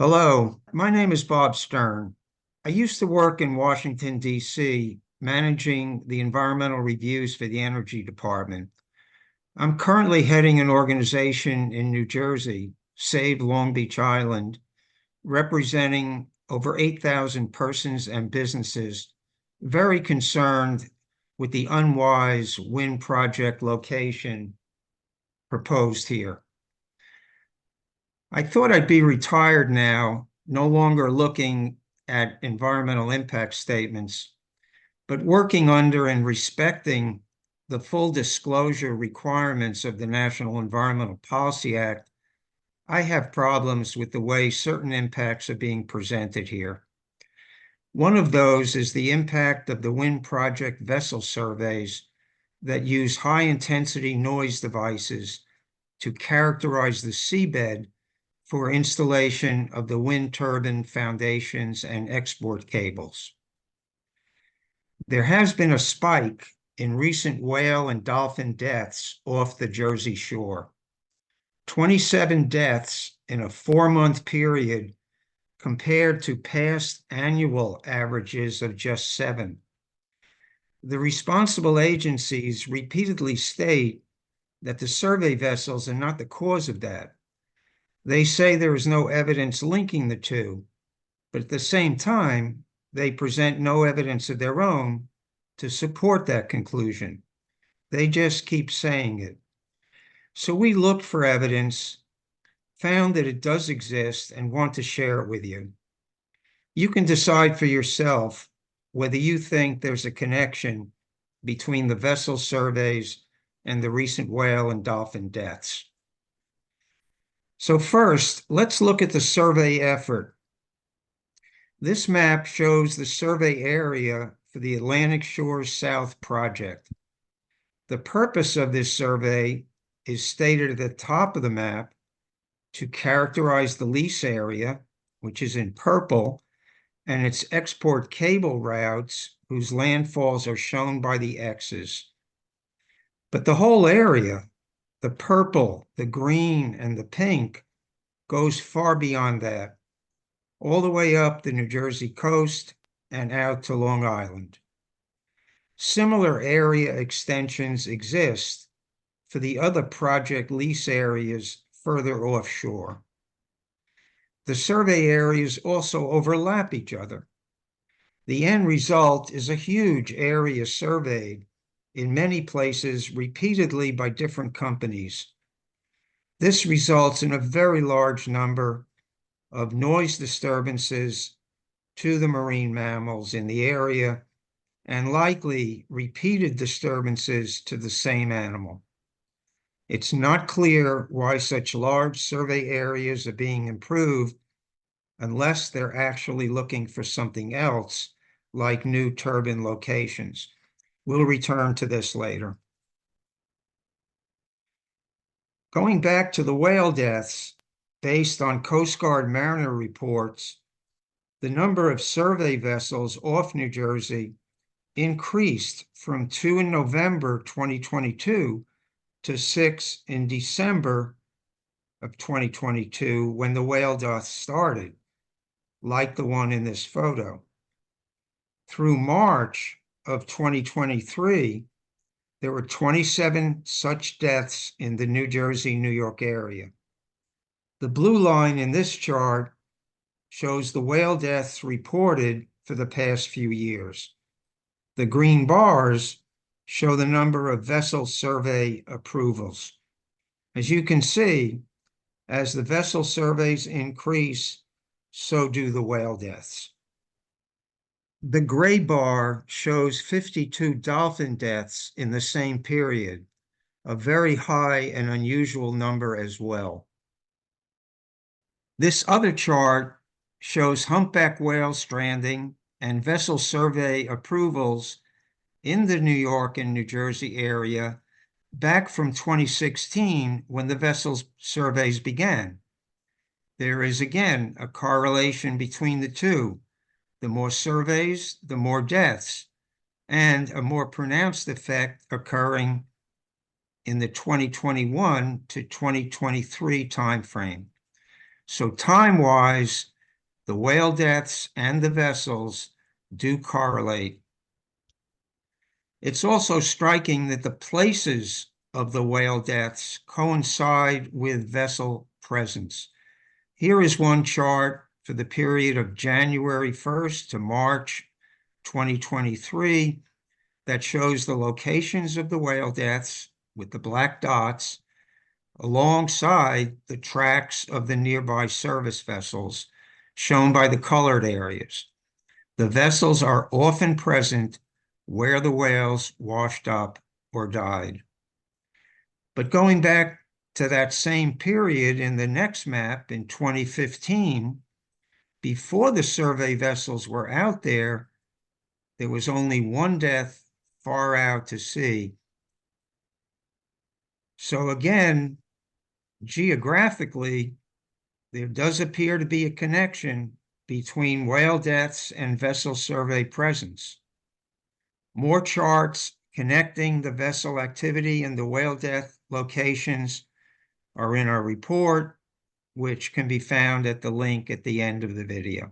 Hello, my name is Bob Stern. I used to work in Washington, D.C., managing the environmental reviews for the Energy Department. I'm currently heading an organization in New Jersey, Save Long Beach Island, representing over 8,000 persons and businesses very concerned with the unwise wind project location proposed here. I thought I'd be retired now, no longer looking at environmental impact statements, but working under and respecting the full disclosure requirements of the National Environmental Policy Act. I have problems with the way certain impacts are being presented here. One of those is the impact of the wind project vessel surveys that use high-intensity noise devices to characterize the seabed for installation of the wind turbine foundations and export cables. There has been a spike in recent whale and dolphin deaths off the Jersey shore. 27 deaths in a 4-month period compared to past annual averages of just 7. The responsible agencies repeatedly state that the survey vessels are not the cause of that. They say there is no evidence linking the two, but at the same time, they present no evidence of their own to support that conclusion. They just keep saying it. So we looked for evidence, found that it does exist, and want to share it with you. You can decide for yourself whether you think there's a connection between the vessel surveys and the recent whale and dolphin deaths. So first, let's look at the survey effort. This map shows the survey area for the Atlantic Shores South project. The purpose of this survey is stated at the top of the map to characterize the lease area, which is in purple, and its export cable routes, whose landfalls are shown by the X's. But the whole area, the purple, the green, and the pink, goes far beyond that, all the way up the New Jersey coast and out to Long Island. Similar area extensions exist for the other project lease areas further offshore. The survey areas also overlap each other. The end result is a huge area surveyed in many places repeatedly by different companies. This results in a very large number of noise disturbances to the marine mammals in the area and likely repeated disturbances to the same animal. It's not clear why such large survey areas are being improved unless they're actually looking for something else, like new turbine locations. We'll return to this later. Going back to the whale deaths, based on Coast Guard mariner reports, the number of survey vessels off New Jersey increased from 2 in November 2022 to 6 in December of 2022 when the whale deaths started, like the one in this photo. Through March of 2023, there were 27 such deaths in the New Jersey, New York area. The blue line in this chart shows the whale deaths reported for the past few years. The green bars show the number of vessel survey approvals. As you can see, as the vessel surveys increase, so do the whale deaths. The gray bar shows 52 dolphin deaths in the same period, a very high and unusual number as well. This other chart shows humpback whale stranding and vessel survey approvals in the New York and New Jersey area back from 2016 when the vessel surveys began. There is again a correlation between the two. The more surveys, the more deaths, and a more pronounced effect occurring in the 2021 to 2023 timeframe. So time-wise, the whale deaths and the vessels do correlate. It's also striking that the places of the whale deaths coincide with vessel presence. Here is one chart for the period of January 1st to March 2023 that shows the locations of the whale deaths with the black dots alongside the tracks of the nearby service vessels shown by the colored areas. The vessels are often present where the whales washed up or died. But going back to that same period in the next map in 2015, before the survey vessels were out there, there was only one death far out to sea. So again, geographically, there does appear to be a connection between whale deaths and vessel survey presence. More charts connecting the vessel activity and the whale death locations are in our report, which can be found at the link at the end of the video.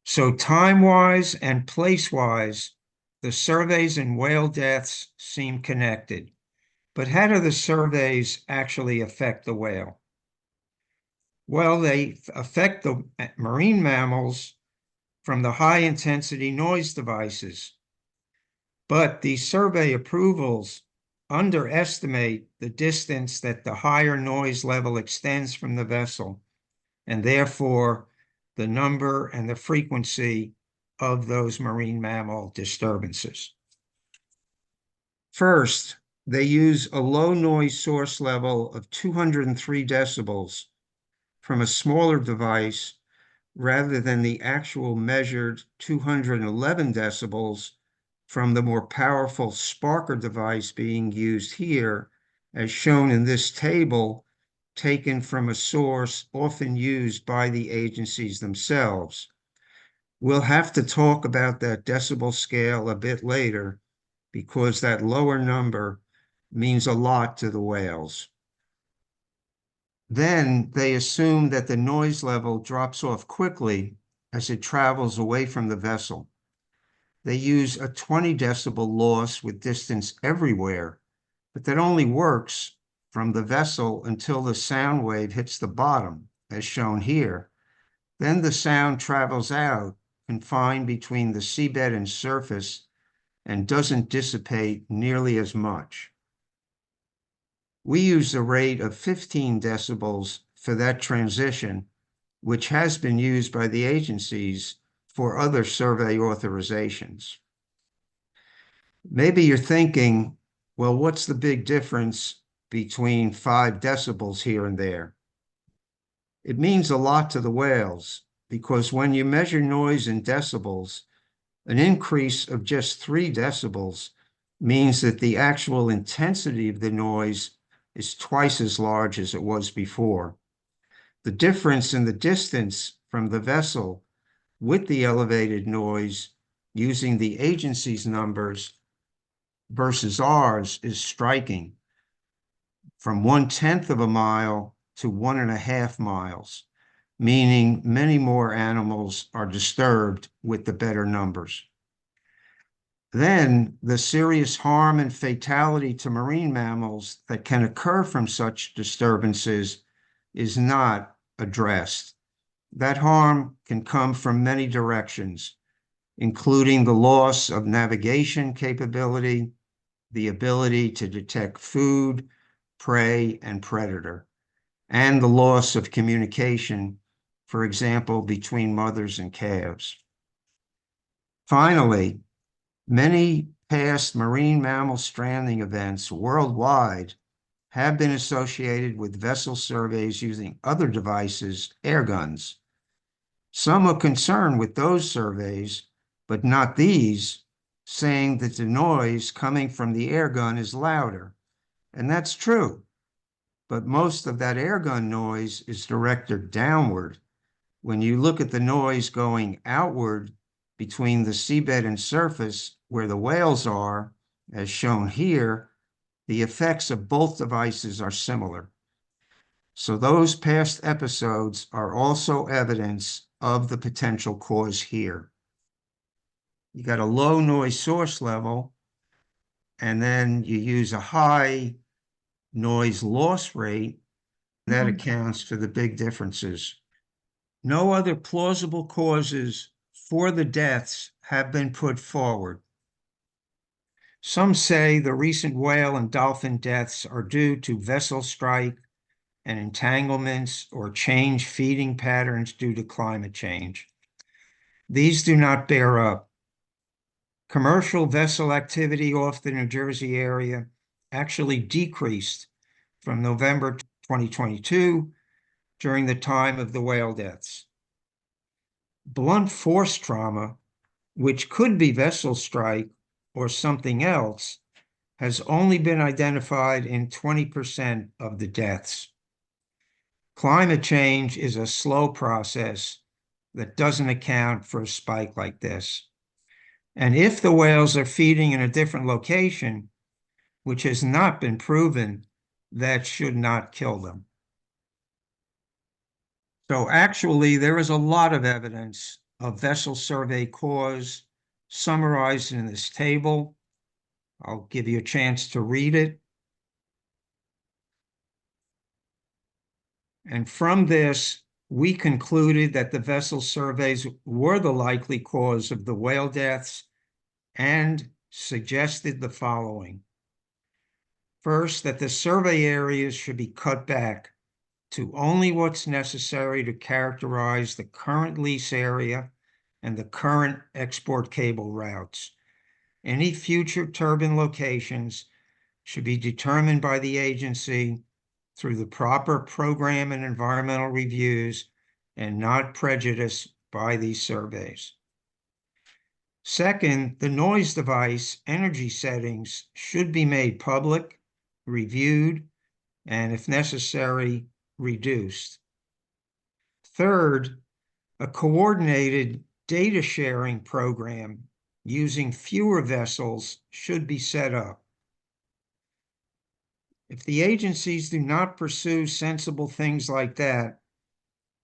So time-wise and place-wise, the surveys and whale deaths seem connected. But how do the surveys actually affect the whale? Well, they affect the marine mammals from the high-intensity noise devices. But these survey approvals underestimate the distance that the higher noise level extends from the vessel, and therefore the number and the frequency of those marine mammal disturbances. First, they use a low noise source level of 203 decibels from a smaller device rather than the actual measured 211 decibels from the more powerful Sparker device being used here, as shown in this table, taken from a source often used by the agencies themselves. We'll have to talk about that decibel scale a bit later, because that lower number means a lot to the whales. Then they assume that the noise level drops off quickly as it travels away from the vessel. They use a 20 decibel loss with distance everywhere, but that only works from the vessel until the sound wave hits the bottom, as shown here. Then the sound travels out, confined between the seabed and surface, and doesn't dissipate nearly as much. We use a rate of 15 decibels for that transition, which has been used by the agencies for other survey authorizations. Maybe you're thinking, well, what's the big difference between 5 decibels here and there? It means a lot to the whales, because when you measure noise in decibels, an increase of just 3 decibels means that the actual intensity of the noise is twice as large as it was before. The difference in the distance from the vessel with the elevated noise using the agency's numbers versus ours is striking, from 1/10 of a mile to 1.5 miles, meaning many more animals are disturbed with the better numbers. Then the serious harm and fatality to marine mammals that can occur from such disturbances is not addressed. That harm can come from many directions, including the loss of navigation capability, the ability to detect food, prey, and predator, and the loss of communication, for example, between mothers and calves. Finally, many past marine mammal stranding events worldwide have been associated with vessel surveys using other devices, air guns. Some are concerned with those surveys, but not these, saying that the noise coming from the air gun is louder. And that's true, but most of that air gun noise is directed downward. When you look at the noise going outward between the seabed and surface where the whales are, as shown here, the effects of both devices are similar. So those past episodes are also evidence of the potential cause here. You got a low noise source level, and then you use a high noise loss rate. That accounts for the big differences. No other plausible causes for the deaths have been put forward. Some say the recent whale and dolphin deaths are due to vessel strike and entanglements or changed feeding patterns due to climate change. These do not bear up. Commercial vessel activity off the New Jersey area actually decreased from November 2022 during the time of the whale deaths. Blunt force trauma, which could be vessel strike or something else, has only been identified in 20% of the deaths. Climate change is a slow process that doesn't account for a spike like this. And if the whales are feeding in a different location, which has not been proven, that should not kill them. So actually, there is a lot of evidence of vessel survey cause summarized in this table. I'll give you a chance to read it. And from this, we concluded that the vessel surveys were the likely cause of the whale deaths and suggested the following. First, that the survey areas should be cut back to only what's necessary to characterize the current lease area and the current export cable routes. Any future turbine locations should be determined by the agency through the proper program and environmental reviews and not prejudiced by these surveys. Second, the noise device energy settings should be made public, reviewed, and if necessary, reduced. Third, a coordinated data sharing program using fewer vessels should be set up. If the agencies do not pursue sensible things like that,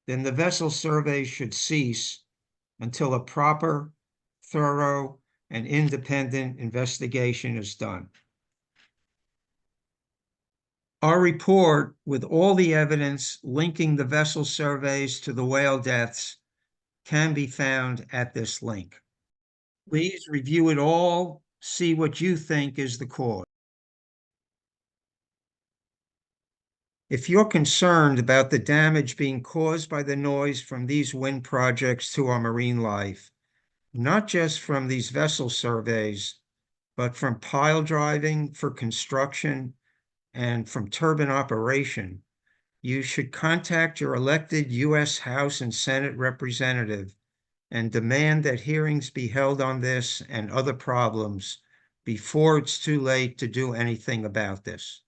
then the vessel survey should cease until a proper, thorough, and independent investigation is done. Our report, with all the evidence linking the vessel surveys to the whale deaths, can be found at this link. Please review it all, see what you think is the cause. If you're concerned about the damage being caused by the noise from these wind projects to our marine life, not just from these vessel surveys, but from pile driving for construction and from turbine operation, you should contact your elected U.S. House and Senate representative and demand that hearings be held on this and other problems before it's too late to do anything about this.